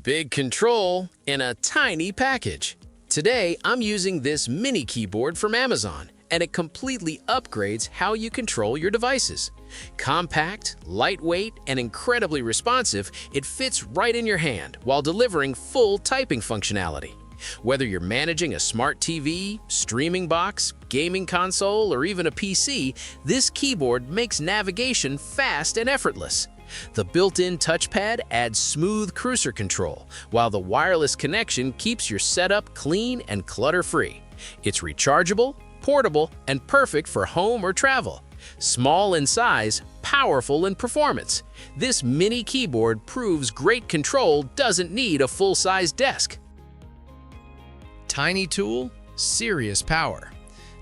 Big control in a tiny package. Today, I'm using this mini keyboard from Amazon, and it completely upgrades how you control your devices. Compact, lightweight, and incredibly responsive, it fits right in your hand while delivering full typing functionality. Whether you're managing a smart TV, streaming box, gaming console, or even a PC, this keyboard makes navigation fast and effortless. The built-in touchpad adds smooth cursor control, while the wireless connection keeps your setup clean and clutter-free. It's rechargeable, portable, and perfect for home or travel. Small in size, powerful in performance. This mini keyboard proves great control doesn't need a full-size desk. Tiny tool, serious power.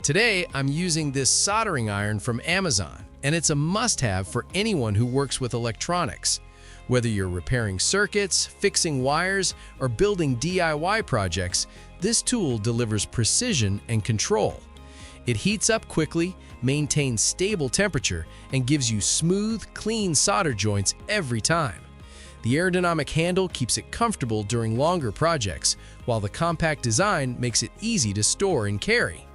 Today, I'm using this soldering iron from Amazon, and it's a must-have for anyone who works with electronics. Whether you're repairing circuits, fixing wires, or building DIY projects, this tool delivers precision and control. It heats up quickly, maintains stable temperature, and gives you smooth, clean solder joints every time. The ergonomic handle keeps it comfortable during longer projects, while the compact design makes it easy to store and carry.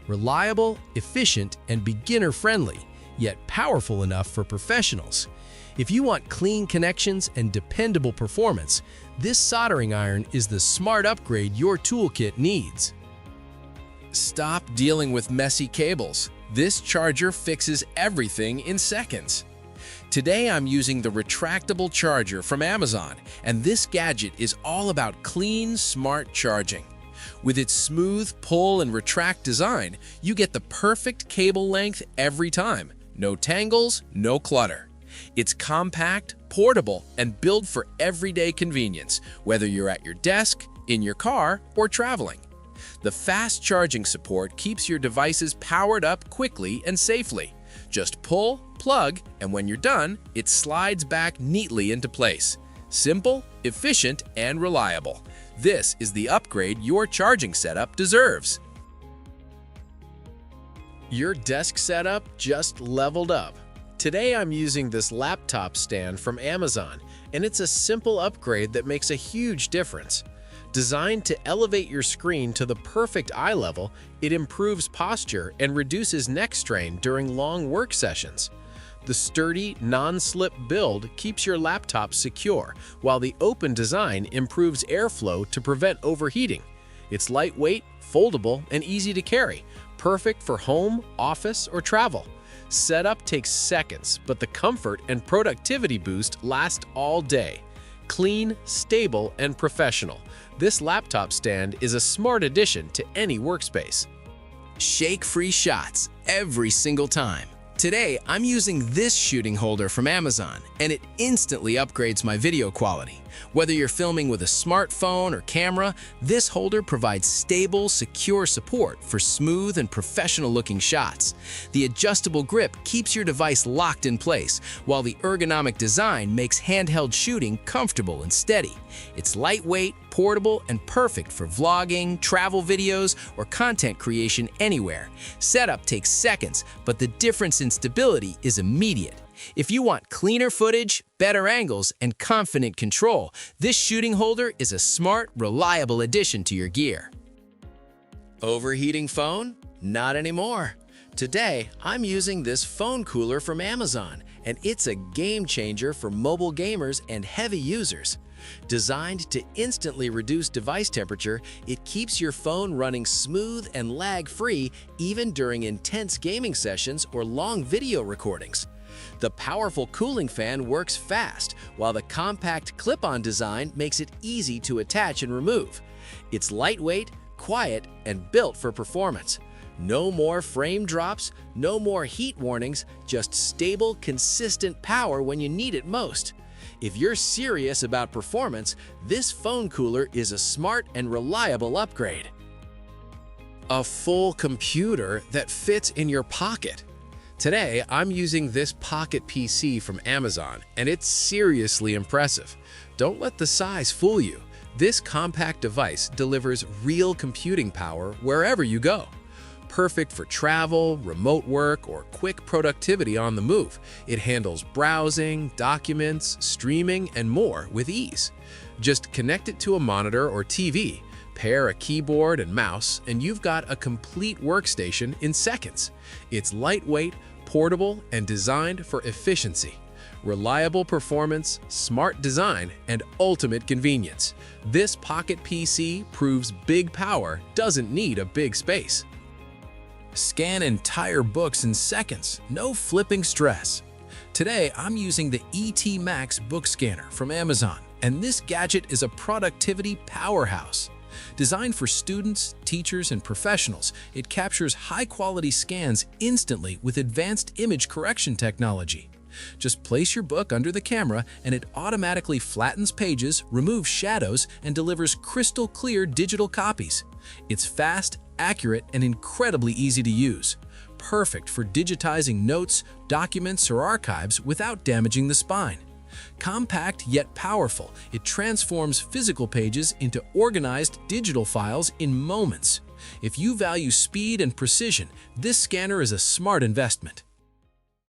Reliable, efficient, and beginner-friendly, yet powerful enough for professionals. If you want clean connections and dependable performance, this soldering iron is the smart upgrade your toolkit needs. Stop dealing with messy cables. This charger fixes everything in seconds. Today I'm using the retractable charger from Amazon, and this gadget is all about clean, smart charging. With its smooth pull and retract design, you get the perfect cable length every time. No tangles, no clutter. It's compact, portable, and built for everyday convenience, whether you're at your desk, in your car, or traveling. The fast charging support keeps your devices powered up quickly and safely. Just pull, plug, and when you're done, it slides back neatly into place. Simple, efficient, and reliable. This is the upgrade your charging setup deserves. Your desk setup just leveled up. Today I'm using this laptop stand from Amazon, and it's a simple upgrade that makes a huge difference. Designed to elevate your screen to the perfect eye level, it improves posture and reduces neck strain during long work sessions. The sturdy, non-slip build keeps your laptop secure, while the open design improves airflow to prevent overheating. It's lightweight, foldable, and easy to carry, perfect for home, office, or travel. Setup takes seconds, but the comfort and productivity boost last all day. Clean, stable, and professional, this laptop stand is a smart addition to any workspace. Shake-free shots every single time. Today, I'm using this shooting holder from Amazon, and it instantly upgrades my video quality. Whether you're filming with a smartphone or camera, this holder provides stable, secure support for smooth and professional-looking shots. The adjustable grip keeps your device locked in place, while the ergonomic design makes handheld shooting comfortable and steady. It's lightweight, portable, and perfect for vlogging, travel videos, or content creation anywhere. Setup takes seconds, but the difference in stability is immediate. If you want cleaner footage, better angles, and confident control, this shooting holder is a smart, reliable addition to your gear. Overheating phone? Not anymore. Today, I'm using this phone cooler from Amazon, and it's a game changer for mobile gamers and heavy users. Designed to instantly reduce device temperature, it keeps your phone running smooth and lag-free even during intense gaming sessions or long video recordings. The powerful cooling fan works fast, while the compact clip-on design makes it easy to attach and remove. It's lightweight, quiet, and built for performance. No more frame drops, no more heat warnings, just stable, consistent power when you need it most. If you're serious about performance, this phone cooler is a smart and reliable upgrade. A full computer that fits in your pocket. Today, I'm using this Pocket PC from Amazon, and it's seriously impressive. Don't let the size fool you. This compact device delivers real computing power wherever you go. Perfect for travel, remote work, or quick productivity on the move. It handles browsing, documents, streaming, and more with ease. Just connect it to a monitor or TV, pair a keyboard and mouse, and you've got a complete workstation in seconds. It's lightweight, portable, and designed for efficiency. Reliable performance, smart design, and ultimate convenience. This pocket PC proves big power doesn't need a big space. Scan entire books in seconds, no flipping stress. Today, I'm using the ET Max book scanner from Amazon, and this gadget is a productivity powerhouse. Designed for students, teachers, and professionals, it captures high-quality scans instantly with advanced image correction technology. Just place your book under the camera and it automatically flattens pages, removes shadows, and delivers crystal clear digital copies. It's fast, accurate, and incredibly easy to use. Perfect for digitizing notes, documents, or archives without damaging the spine. Compact yet powerful, it transforms physical pages into organized digital files in moments. If you value speed and precision, this scanner is a smart investment.